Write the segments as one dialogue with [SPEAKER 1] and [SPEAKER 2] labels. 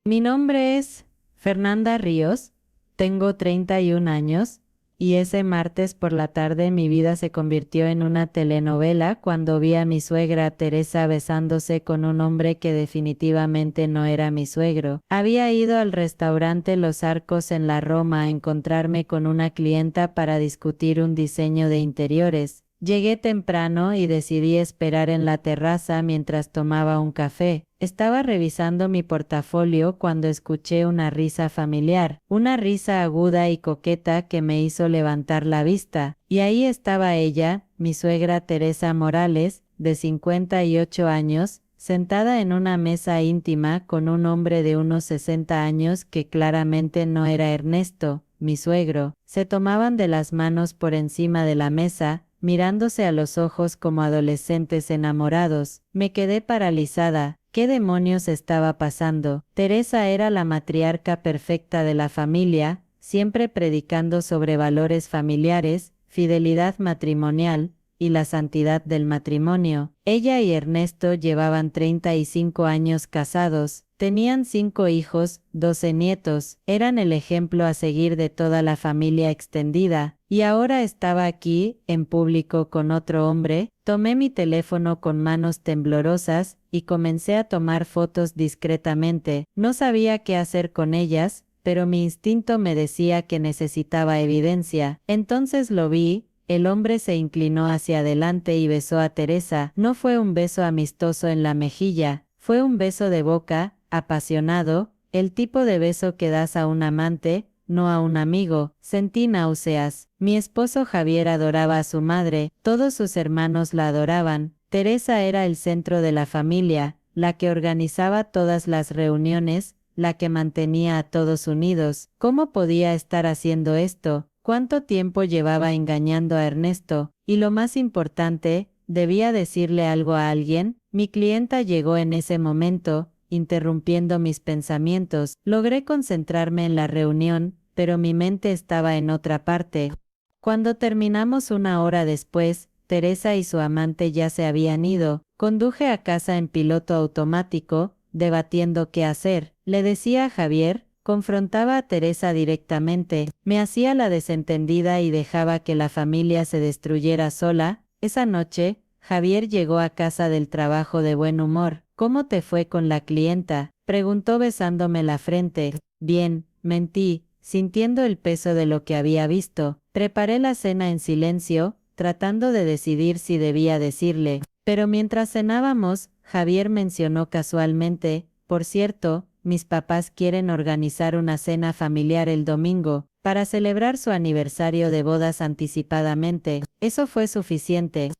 [SPEAKER 1] Mi nombre es Fernanda Ríos, tengo 31 años, y ese martes por la tarde mi vida se convirtió en una telenovela cuando vi a mi suegra Teresa besándose con un hombre que definitivamente no era mi suegro. Había ido al restaurante Los Arcos en la Roma a encontrarme con una clienta para discutir un diseño de interiores. Llegué temprano y decidí esperar en la terraza mientras tomaba un café. Estaba revisando mi portafolio cuando escuché una risa familiar, una risa aguda y coqueta que me hizo levantar la vista. Y ahí estaba ella, mi suegra Teresa Morales, de 58 años, sentada en una mesa íntima con un hombre de unos 60 años que claramente no era Ernesto, mi suegro. Se tomaban de las manos por encima de la mesa, mirándose a los ojos como adolescentes enamorados. Me quedé paralizada. ¿Qué demonios estaba pasando? Teresa era la matriarca perfecta de la familia, siempre predicando sobre valores familiares, fidelidad matrimonial y la santidad del matrimonio. Ella y Ernesto llevaban 35 años casados, tenían 5 hijos, 12 nietos, eran el ejemplo a seguir de toda la familia extendida, y ahora estaba aquí, en público con otro hombre. Tomé mi teléfono con manos temblorosas y comencé a tomar fotos discretamente. No sabía qué hacer con ellas, pero mi instinto me decía que necesitaba evidencia. Entonces lo vi. El hombre se inclinó hacia adelante y besó a Teresa. No fue un beso amistoso en la mejilla, fue un beso de boca, apasionado, el tipo de beso que das a un amante, no a un amigo. Sentí náuseas. Mi esposo Javier adoraba a su madre, todos sus hermanos la adoraban. Teresa era el centro de la familia, la que organizaba todas las reuniones, la que mantenía a todos unidos. ¿Cómo podía estar haciendo esto? ¿Cuánto tiempo llevaba engañando a Ernesto? Y lo más importante, ¿debía decirle algo a alguien? Mi clienta llegó en ese momento, interrumpiendo mis pensamientos. Logré concentrarme en la reunión, pero mi mente estaba en otra parte. Cuando terminamos una hora después, Teresa y su amante ya se habían ido. Conduje a casa en piloto automático, debatiendo qué hacer. Le decía a Javier, confrontaba a Teresa directamente, me hacía la desentendida y dejaba que la familia se destruyera sola. Esa noche, Javier llegó a casa del trabajo de buen humor. ¿Cómo te fue con la clienta?, preguntó besándome la frente. Bien, mentí, sintiendo el peso de lo que había visto. Preparé la cena en silencio, tratando de decidir si debía decirle. Pero mientras cenábamos, Javier mencionó casualmente, por cierto, mis papás quieren organizar una cena familiar el domingo, para celebrar su aniversario de bodas anticipadamente. Eso fue suficiente.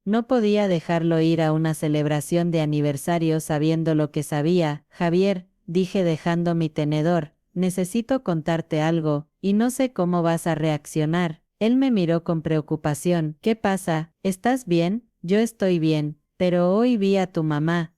[SPEAKER 1] No podía dejarlo ir a una celebración de aniversario sabiendo lo que sabía. Javier, dije dejando mi tenedor, necesito contarte algo, y no sé cómo vas a reaccionar. Él me miró con preocupación. ¿Qué pasa? ¿Estás bien? Yo estoy bien, pero hoy vi a tu mamá.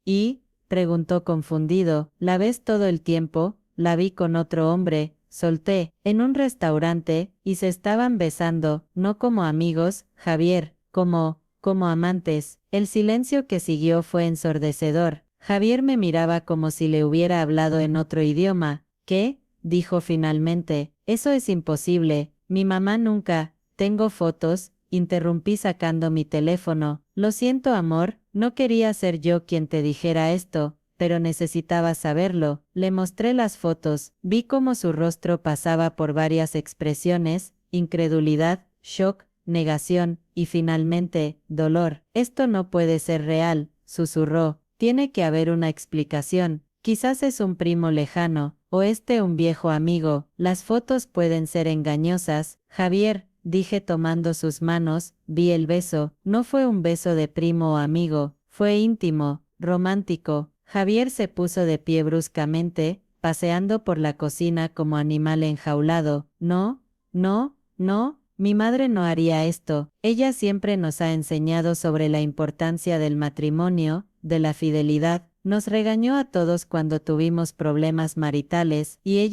[SPEAKER 1] ¿Y? Preguntó confundido. ¿La ves todo el tiempo? La vi con otro hombre, solté, en un restaurante, y se estaban besando, no como amigos, Javier, como amantes. El silencio que siguió fue ensordecedor. Javier me miraba como si le hubiera hablado en otro idioma. ¿Qué? Dijo finalmente. Eso es imposible. Mi mamá nunca. Tengo fotos. Interrumpí sacando mi teléfono. Lo siento, amor, no quería ser yo quien te dijera esto, pero necesitaba saberlo. Le mostré las fotos, vi cómo su rostro pasaba por varias expresiones, incredulidad, shock, negación, y finalmente, dolor. Esto no puede ser real, susurró. Tiene que haber una explicación. Quizás es un primo lejano, o un viejo amigo. Las fotos pueden ser engañosas. Javier, dije tomando sus manos, vi el beso. No fue un beso de primo o amigo, fue íntimo, romántico. Javier se puso de pie bruscamente, paseando por la cocina como animal enjaulado. No, no, no, mi madre no haría esto. Ella siempre nos ha enseñado sobre la importancia del matrimonio, de la fidelidad. Nos regañó a todos cuando tuvimos problemas maritales, y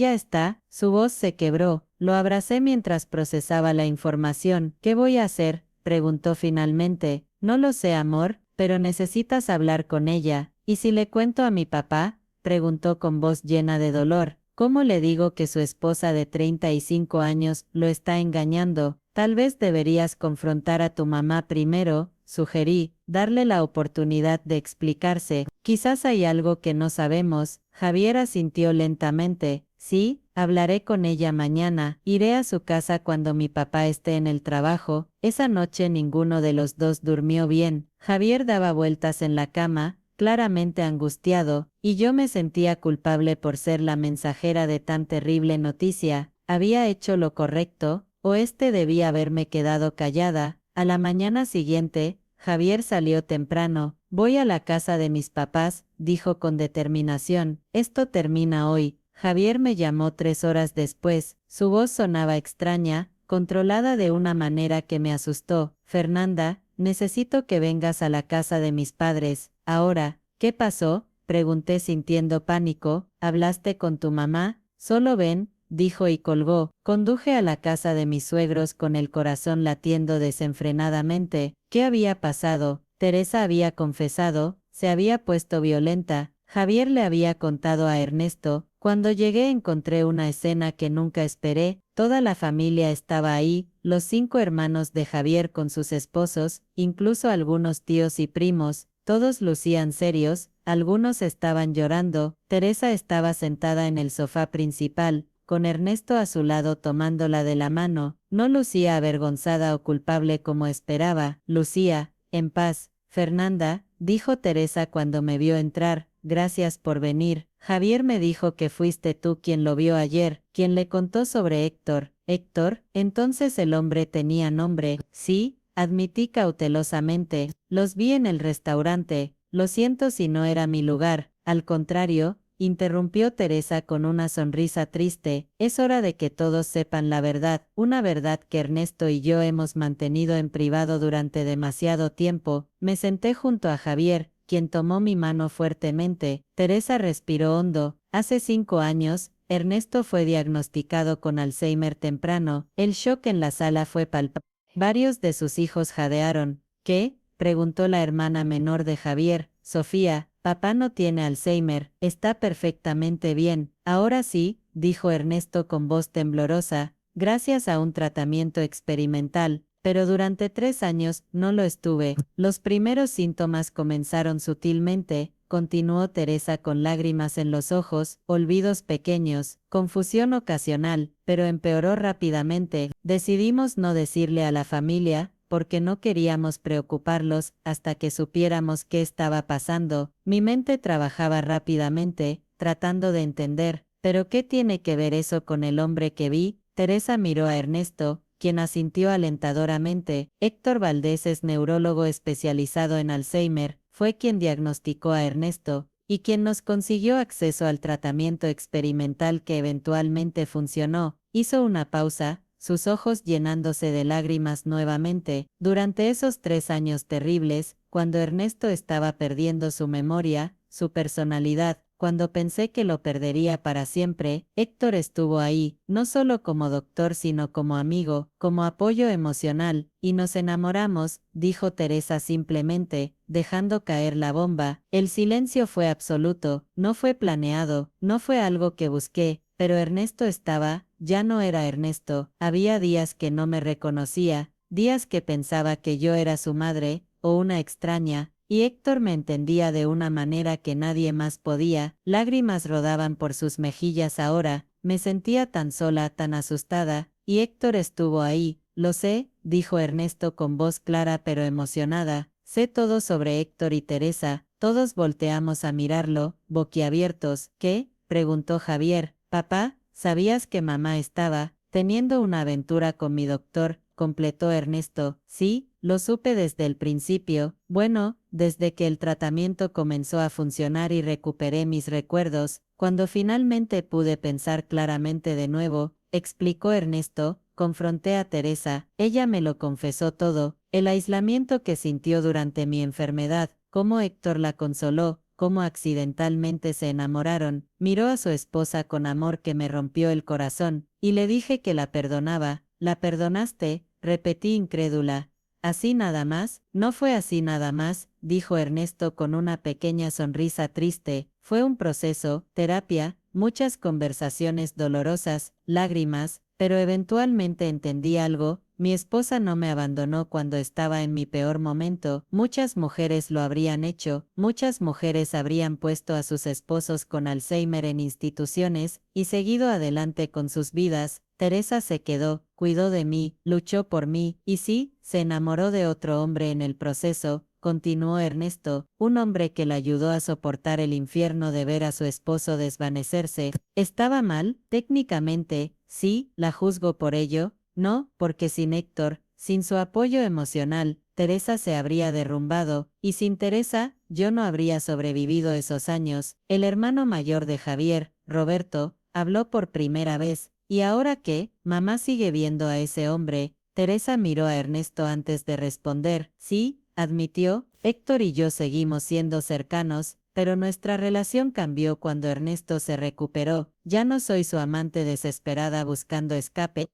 [SPEAKER 1] su voz se quebró. Lo abracé mientras procesaba la información. ¿Qué voy a hacer?, preguntó finalmente. No lo sé, amor, pero necesitas hablar con ella. ¿Y si le cuento a mi papá? preguntó con voz llena de dolor. ¿Cómo le digo que su esposa de 35 años lo está engañando? Tal vez deberías confrontar a tu mamá primero, sugerí, darle la oportunidad de explicarse. Quizás hay algo que no sabemos. Javier asintió lentamente. Sí, hablaré con ella mañana. Iré a su casa cuando mi papá esté en el trabajo. Esa noche ninguno de los dos durmió bien. Javier daba vueltas en la cama, claramente angustiado, y yo me sentía culpable por ser la mensajera de tan terrible noticia. ¿Había hecho lo correcto, o debía haberme quedado callada? A la mañana siguiente, Javier salió temprano. Voy a la casa de mis papás, dijo con determinación. Esto termina hoy. Javier me llamó 3 horas después. Su voz sonaba extraña, controlada de una manera que me asustó. Fernanda, necesito que vengas a la casa de mis padres. Ahora, ¿qué pasó? Pregunté sintiendo pánico. ¿Hablaste con tu mamá? Solo ven, dijo y colgó. Conduje a la casa de mis suegros con el corazón latiendo desenfrenadamente. ¿Qué había pasado? Teresa había confesado, se había puesto violenta. Javier le había contado a Ernesto. Cuando llegué encontré una escena que nunca esperé. Toda la familia estaba ahí, los 5 hermanos de Javier con sus esposos, incluso algunos tíos y primos. Todos lucían serios, algunos estaban llorando. Teresa estaba sentada en el sofá principal, con Ernesto a su lado tomándola de la mano. No lucía avergonzada o culpable como esperaba, lucía en paz. Fernanda, dijo Teresa cuando me vio entrar, gracias por venir. Javier me dijo que fuiste tú quien lo vio ayer, quien le contó sobre Héctor. ¿Héctor? Entonces el hombre tenía nombre. Sí, admití cautelosamente. Los vi en el restaurante. Lo siento si no era mi lugar. Al contrario, interrumpió Teresa con una sonrisa triste. Es hora de que todos sepan la verdad, una verdad que Ernesto y yo hemos mantenido en privado durante demasiado tiempo. Me senté junto a Javier, quien tomó mi mano fuertemente. Teresa respiró hondo. Hace 5 años, Ernesto fue diagnosticado con Alzheimer temprano. El shock en la sala fue palpable. Varios de sus hijos jadearon. ¿Qué? Preguntó la hermana menor de Javier. Sofía, papá no tiene Alzheimer, está perfectamente bien. Ahora sí, dijo Ernesto con voz temblorosa, gracias a un tratamiento experimental. Pero durante 3 años no lo estuve. Los primeros síntomas comenzaron sutilmente, continuó Teresa con lágrimas en los ojos, olvidos pequeños, confusión ocasional, pero empeoró rápidamente. Decidimos no decirle a la familia, porque no queríamos preocuparlos hasta que supiéramos qué estaba pasando. Mi mente trabajaba rápidamente, tratando de entender, ¿pero qué tiene que ver eso con el hombre que vi? Teresa miró a Ernesto, quien asintió alentadoramente. Héctor Valdés es neurólogo especializado en Alzheimer, fue quien diagnosticó a Ernesto, y quien nos consiguió acceso al tratamiento experimental que eventualmente funcionó. Hizo una pausa, sus ojos llenándose de lágrimas nuevamente. Durante esos 3 años terribles, cuando Ernesto estaba perdiendo su memoria, su personalidad, cuando pensé que lo perdería para siempre, Héctor estuvo ahí, no solo como doctor sino como amigo, como apoyo emocional, y nos enamoramos, dijo Teresa simplemente, dejando caer la bomba. El silencio fue absoluto, no fue planeado, no fue algo que busqué, pero Ernesto estaba, ya no era Ernesto. Había días que no me reconocía, días que pensaba que yo era su madre, o una extraña, y Héctor me entendía de una manera que nadie más podía. Lágrimas rodaban por sus mejillas ahora, me sentía tan sola, tan asustada, y Héctor estuvo ahí. Lo sé, dijo Ernesto con voz clara pero emocionada, sé todo sobre Héctor y Teresa. Todos volteamos a mirarlo, boquiabiertos. ¿Qué? Preguntó Javier. Papá, ¿sabías que mamá estaba teniendo una aventura con mi doctor? Completó Ernesto. Sí, lo supe desde el principio. Bueno, desde que el tratamiento comenzó a funcionar y recuperé mis recuerdos, cuando finalmente pude pensar claramente de nuevo, explicó Ernesto, confronté a Teresa, ella me lo confesó todo, el aislamiento que sintió durante mi enfermedad, cómo Héctor la consoló, cómo accidentalmente se enamoraron. Miró a su esposa con amor que me rompió el corazón, y le dije que la perdonaba. ¿La perdonaste? Repetí incrédula. ¿Así nada más? No fue así nada más, dijo Ernesto con una pequeña sonrisa triste. Fue un proceso, terapia, muchas conversaciones dolorosas, lágrimas, pero eventualmente entendí algo. Mi esposa no me abandonó cuando estaba en mi peor momento. Muchas mujeres lo habrían hecho, muchas mujeres habrían puesto a sus esposos con Alzheimer en instituciones y seguido adelante con sus vidas. Teresa se quedó, cuidó de mí, luchó por mí, y sí, se enamoró de otro hombre en el proceso, continuó Ernesto, un hombre que la ayudó a soportar el infierno de ver a su esposo desvanecerse. ¿Estaba mal? Técnicamente, sí, la juzgo por ello. No, porque sin Héctor, sin su apoyo emocional, Teresa se habría derrumbado, y sin Teresa, yo no habría sobrevivido esos años. El hermano mayor de Javier, Roberto, habló por primera vez. ¿Y ahora qué? Mamá sigue viendo a ese hombre. Teresa miró a Ernesto antes de responder. Sí, admitió, Héctor y yo seguimos siendo cercanos, pero nuestra relación cambió cuando Ernesto se recuperó. Ya no soy su amante desesperada buscando escape.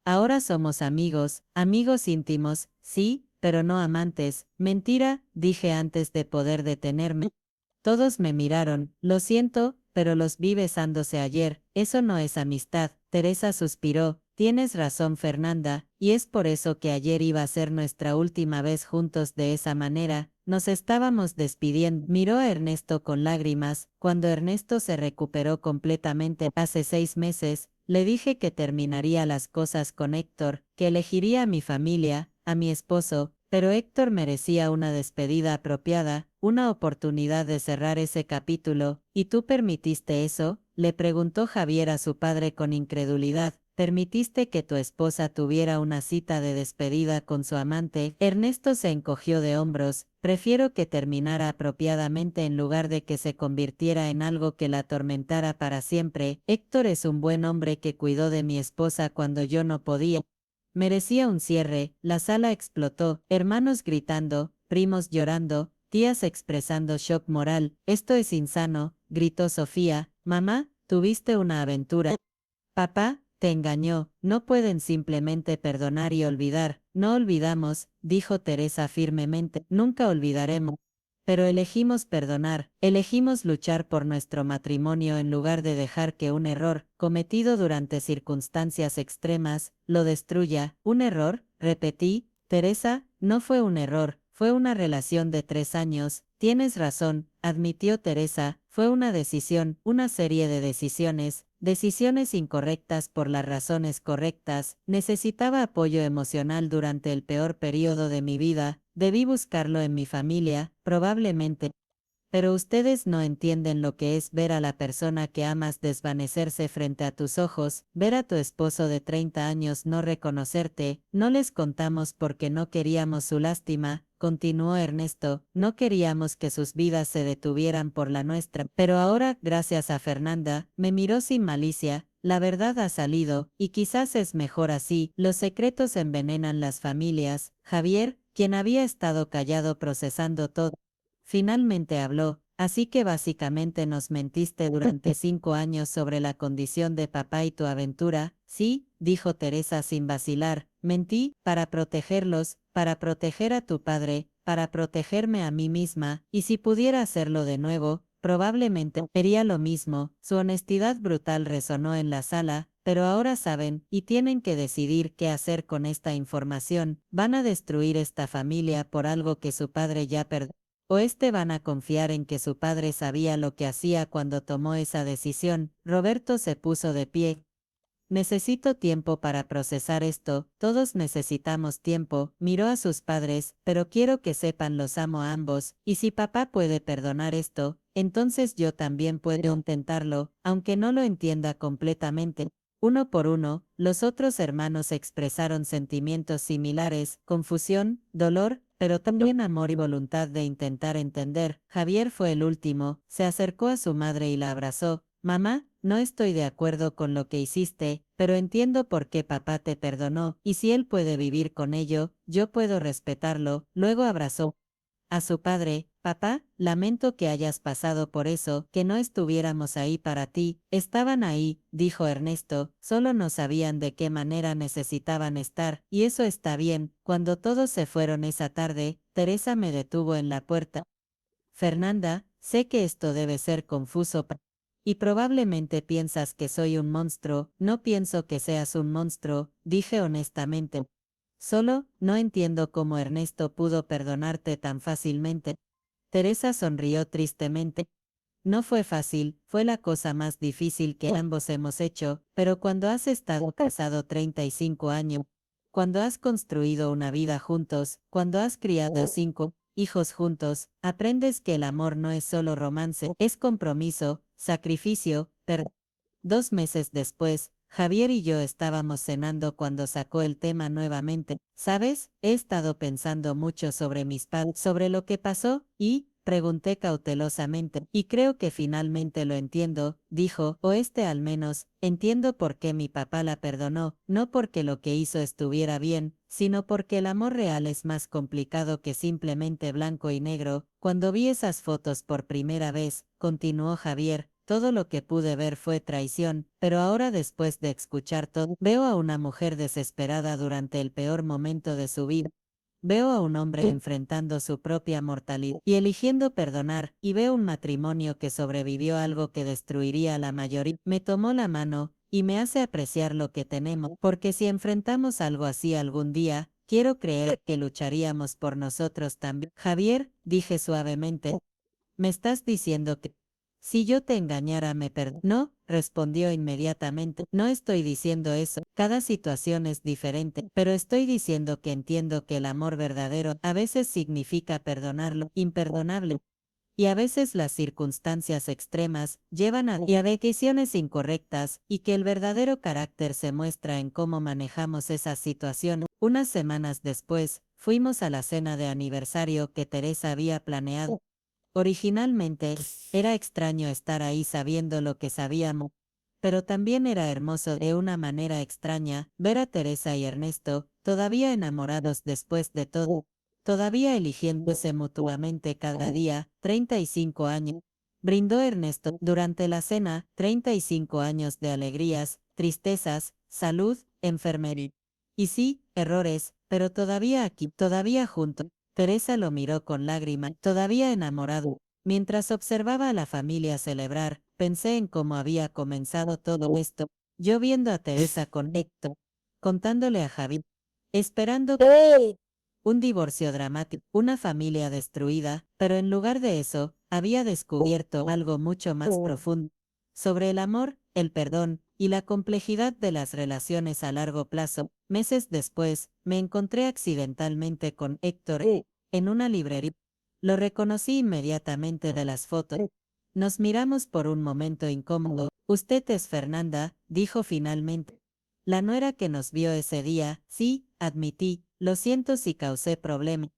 [SPEAKER 1] Ahora somos amigos, amigos íntimos, sí, pero no amantes. Mentira, dije antes de poder detenerme. Todos me miraron, lo siento, pero los vi besándose ayer, eso no es amistad. Teresa suspiró, tienes razón Fernanda, y es por eso que ayer iba a ser nuestra última vez juntos de esa manera. Nos estábamos despidiendo. Miró a Ernesto con lágrimas. Cuando Ernesto se recuperó completamente hace 6 meses, le dije que terminaría las cosas con Héctor, que elegiría a mi familia, a mi esposo, pero Héctor merecía una despedida apropiada, una oportunidad de cerrar ese capítulo. ¿Y tú permitiste eso? Le preguntó Javier a su padre con incredulidad. ¿Permitiste que tu esposa tuviera una cita de despedida con su amante? Ernesto se encogió de hombros. Prefiero que terminara apropiadamente en lugar de que se convirtiera en algo que la atormentara para siempre. Héctor es un buen hombre que cuidó de mi esposa cuando yo no podía. Merecía un cierre. La sala explotó, hermanos gritando, primos llorando, tías expresando shock moral. Esto es insano, gritó Sofía. Mamá, tuviste una aventura. Papá, te engañó, no pueden simplemente perdonar y olvidar. No olvidamos, dijo Teresa firmemente, nunca olvidaremos. Pero elegimos perdonar, elegimos luchar por nuestro matrimonio en lugar de dejar que un error, cometido durante circunstancias extremas, lo destruya. ¿Un error? Repetí. Teresa, no fue un error, fue una relación de 3 años. Tienes razón, admitió Teresa, fue una decisión, una serie de decisiones, decisiones incorrectas por las razones correctas. Necesitaba apoyo emocional durante el peor periodo de mi vida, debí buscarlo en mi familia, probablemente. Pero ustedes no entienden lo que es ver a la persona que amas desvanecerse frente a tus ojos, ver a tu esposo de 30 años no reconocerte. No les contamos porque no queríamos su lástima, continuó Ernesto, no queríamos que sus vidas se detuvieran por la nuestra. Pero ahora, gracias a Fernanda, me miró sin malicia. La verdad ha salido, y quizás es mejor así. Los secretos envenenan las familias. Javier, quien había estado callado procesando todo, finalmente habló. Así que básicamente nos mentiste durante 5 años sobre la condición de papá y tu aventura. Sí, dijo Teresa sin vacilar. Mentí, para protegerlos, para proteger a tu padre, para protegerme a mí misma, y si pudiera hacerlo de nuevo, probablemente haría lo mismo. Su honestidad brutal resonó en la sala. Pero ahora saben, y tienen que decidir qué hacer con esta información. Van a destruir esta familia por algo que su padre ya perdió. ¿O van a confiar en que su padre sabía lo que hacía cuando tomó esa decisión? Roberto se puso de pie. Necesito tiempo para procesar esto, todos necesitamos tiempo, miró a sus padres, pero quiero que sepan los amo a ambos, y si papá puede perdonar esto, entonces yo también puedo intentarlo, aunque no lo entienda completamente. Uno por uno, los otros hermanos expresaron sentimientos similares, confusión, dolor, pero también amor y voluntad de intentar entender. Javier fue el último, se acercó a su madre y la abrazó. Mamá, no estoy de acuerdo con lo que hiciste, pero entiendo por qué papá te perdonó, y si él puede vivir con ello, yo puedo respetarlo. Luego abrazó a su padre. Papá, lamento que hayas pasado por eso, que no estuviéramos ahí para ti. Estaban ahí, dijo Ernesto, solo no sabían de qué manera necesitaban estar, y eso está bien. Cuando todos se fueron esa tarde, Teresa me detuvo en la puerta. Fernanda, Sé que esto debe ser confuso y probablemente piensas que soy un monstruo. No pienso que seas un monstruo, dije honestamente. Solo, no entiendo cómo Ernesto pudo perdonarte tan fácilmente. Teresa sonrió tristemente. No fue fácil, fue la cosa más difícil que ambos hemos hecho, pero cuando has estado casado 35 años, cuando has construido una vida juntos, cuando has criado 5 hijos juntos, aprendes que el amor no es solo romance, es compromiso, sacrificio, perdón. 2 meses después, Javier y yo estábamos cenando cuando sacó el tema nuevamente. ¿Sabes? He estado pensando mucho sobre mis padres, sobre lo que pasó, y, pregunté cautelosamente, y creo que finalmente lo entiendo, dijo, o al menos, entiendo por qué mi papá la perdonó, no porque lo que hizo estuviera bien, sino porque el amor real es más complicado que simplemente blanco y negro. Cuando vi esas fotos por primera vez, continuó Javier, todo lo que pude ver fue traición, pero ahora después de escuchar todo, veo a una mujer desesperada durante el peor momento de su vida. Veo a un hombre enfrentando su propia mortalidad y eligiendo perdonar, y veo un matrimonio que sobrevivió a algo que destruiría a la mayoría. Me tomó la mano, y me hace apreciar lo que tenemos, porque si enfrentamos algo así algún día, quiero creer que lucharíamos por nosotros también. Javier, dije suavemente, ¿me estás diciendo que si yo te engañara me perdonó? No, respondió inmediatamente. No estoy diciendo eso. Cada situación es diferente, pero estoy diciendo que entiendo que el amor verdadero a veces significa perdonar lo imperdonable. Y a veces las circunstancias extremas llevan a decisiones incorrectas, y que el verdadero carácter se muestra en cómo manejamos esas situaciones. Unas semanas después, fuimos a la cena de aniversario que Teresa había planeado. Originalmente, era extraño estar ahí sabiendo lo que sabíamos, pero también era hermoso de una manera extraña ver a Teresa y Ernesto, todavía enamorados después de todo, todavía eligiéndose mutuamente cada día. 35 años. Brindó Ernesto durante la cena, 35 años de alegrías, tristezas, salud, enfermería. Y sí, errores, pero todavía aquí, todavía juntos. Teresa lo miró con lágrima, todavía enamorado. Mientras observaba a la familia celebrar, pensé en cómo había comenzado todo esto. Yo viendo a Teresa con Héctor, contándole a Javi, esperando un divorcio dramático, una familia destruida, pero en lugar de eso, había descubierto algo mucho más profundo sobre el amor, el perdón y la complejidad de las relaciones a largo plazo. Meses después, me encontré accidentalmente con Héctor en una librería. Lo reconocí inmediatamente de las fotos. Nos miramos por un momento incómodo. Usted es Fernanda, dijo finalmente. La nuera que nos vio ese día. Sí, admití, lo siento si causé problema.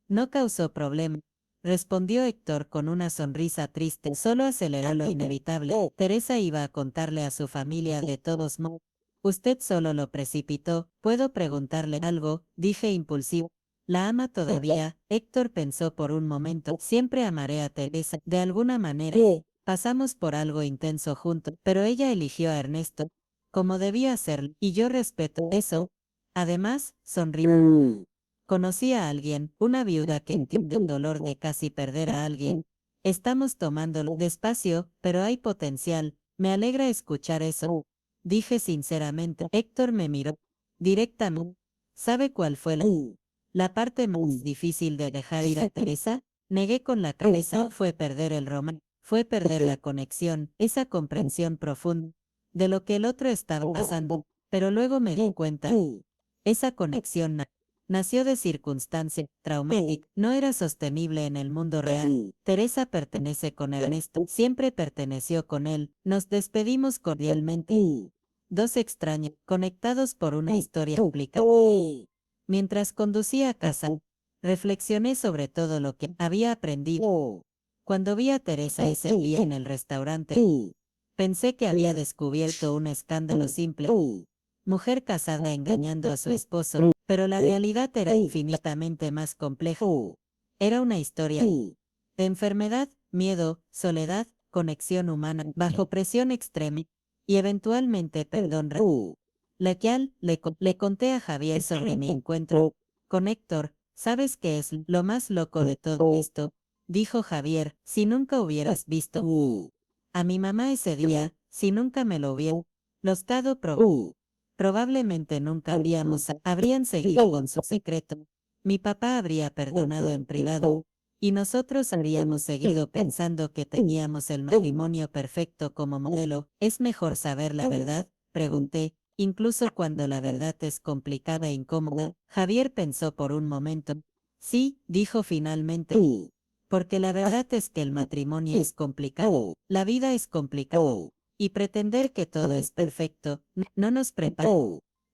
[SPEAKER 1] No causó problema, respondió Héctor con una sonrisa triste. Solo aceleró lo inevitable. Teresa iba a contarle a su familia de todos modos. Usted solo lo precipitó. ¿Puedo preguntarle algo? Dije impulsivo. ¿La ama todavía? Héctor pensó por un momento. Siempre amaré a Teresa, de alguna manera. Pasamos por algo intenso juntos, pero ella eligió a Ernesto, como debía hacerlo, y yo respeto eso. Además, sonrió. Conocí a alguien, una viuda que entiende el dolor de casi perder a alguien. Estamos tomándolo despacio, pero hay potencial. Me alegra escuchar eso. Dije sinceramente. Héctor me miró directamente. ¿Sabe cuál fue la parte más difícil de dejar ir a Teresa? Negué con la cabeza. Fue perder el romance. Fue perder la conexión, esa comprensión profunda de lo que el otro estaba pasando. Pero luego me di cuenta. Esa conexión nació de circunstancia traumática, no era sostenible en el mundo real. Teresa pertenece con Ernesto, siempre perteneció con él. Nos despedimos cordialmente. Dos extraños, conectados por una historia complicada. Mientras conducía a casa, reflexioné sobre todo lo que había aprendido. Cuando vi a Teresa ese día en el restaurante, pensé que había descubierto un escándalo simple. Mujer casada engañando a su esposo, pero la realidad era infinitamente más compleja. Era una historia de enfermedad, miedo, soledad, conexión humana, bajo presión extrema, y eventualmente perdón. La cual le conté a Javier sobre mi encuentro con Héctor. ¿Sabes qué es lo más loco de todo esto? dijo Javier, si nunca hubieras visto a mi mamá ese día, si nunca me lo hubiera notado, probablemente nunca habrían seguido con su secreto. Mi papá habría perdonado en privado, y nosotros habríamos seguido pensando que teníamos el matrimonio perfecto como modelo. ¿Es mejor saber la verdad?, pregunté. Incluso cuando la verdad es complicada e incómoda. Javier pensó por un momento. Sí, dijo finalmente. Porque la verdad es que el matrimonio es complicado, la vida es complicada, y pretender que todo es perfecto no nos prepara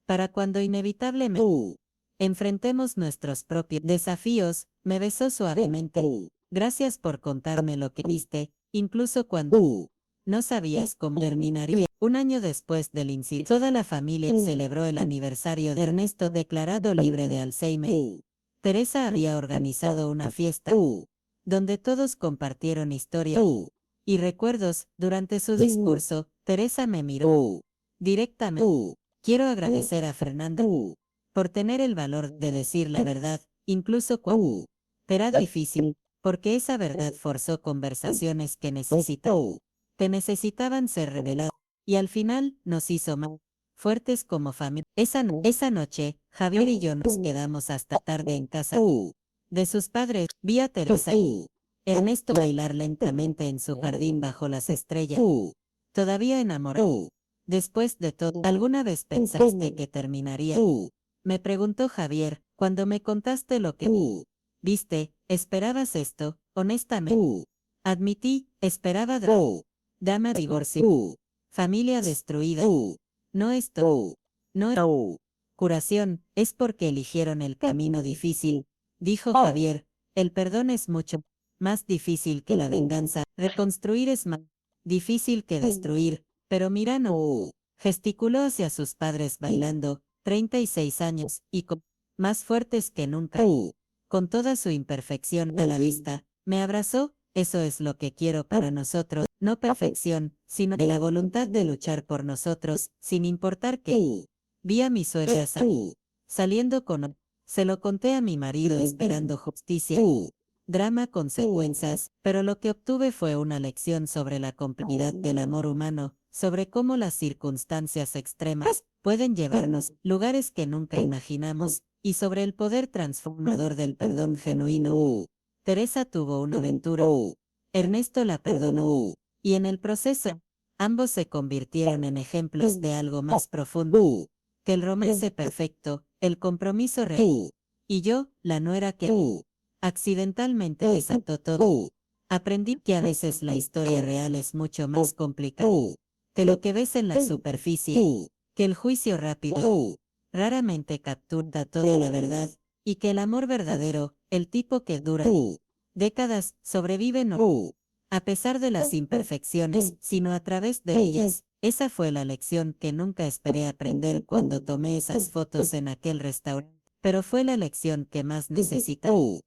[SPEAKER 1] para cuando inevitablemente enfrentemos nuestros propios desafíos. Me besó suavemente. Gracias por contarme lo que viste, incluso cuando no sabías cómo terminaría. Un año después del incidente, toda la familia celebró el aniversario de Ernesto declarado libre de Alzheimer. Teresa había organizado una fiesta donde todos compartieron historias y recuerdos. Durante su discurso, Teresa me miró directamente. Quiero agradecer a Fernanda por tener el valor de decir la verdad, incluso cuando era difícil, porque esa verdad forzó conversaciones que necesitaban ser reveladas, y al final nos hizo más fuertes como familia. Esa noche, Javier y yo nos quedamos hasta tarde en casa de sus padres. Vi a Teresa y Ernesto bailar lentamente en su jardín bajo las estrellas, todavía enamorado. Después de todo, ¿alguna vez pensaste que terminaría? Me preguntó Javier, cuando me contaste lo que viste. ¿Esperabas esto? Honestamente, admití, esperaba dama divorciada, familia destruida. No esto, no curación, es porque eligieron el camino difícil, dijo Javier. El perdón es mucho más difícil que la venganza. Reconstruir es más difícil que destruir. Pero mira, no. Gesticuló hacia sus padres bailando, 36 años, y más fuertes que nunca. Con toda su imperfección a la vista, me abrazó. Eso es lo que quiero para nosotros. No perfección, sino la voluntad de luchar por nosotros, sin importar qué. Vi a mi suegra saliendo con... Se lo conté a mi marido esperando justicia. Drama, consecuencias, pero lo que obtuve fue una lección sobre la complejidad del amor humano, sobre cómo las circunstancias extremas pueden llevarnos lugares que nunca imaginamos, y sobre el poder transformador del perdón genuino. Teresa tuvo una aventura. Ernesto la perdonó. Y en el proceso, ambos se convirtieron en ejemplos de algo más profundo que el romance perfecto, el compromiso real. Y yo, la nuera que accidentalmente desató todo. Aprendí que a veces la historia real es mucho más complicada que lo que ves en la superficie, que el juicio rápido raramente captura toda la verdad, y que el amor verdadero, el tipo que dura décadas, sobrevive no a pesar de las imperfecciones, sino a través de ellas. Esa fue la lección que nunca esperé aprender cuando tomé esas fotos en aquel restaurante, pero fue la lección que más necesitaba.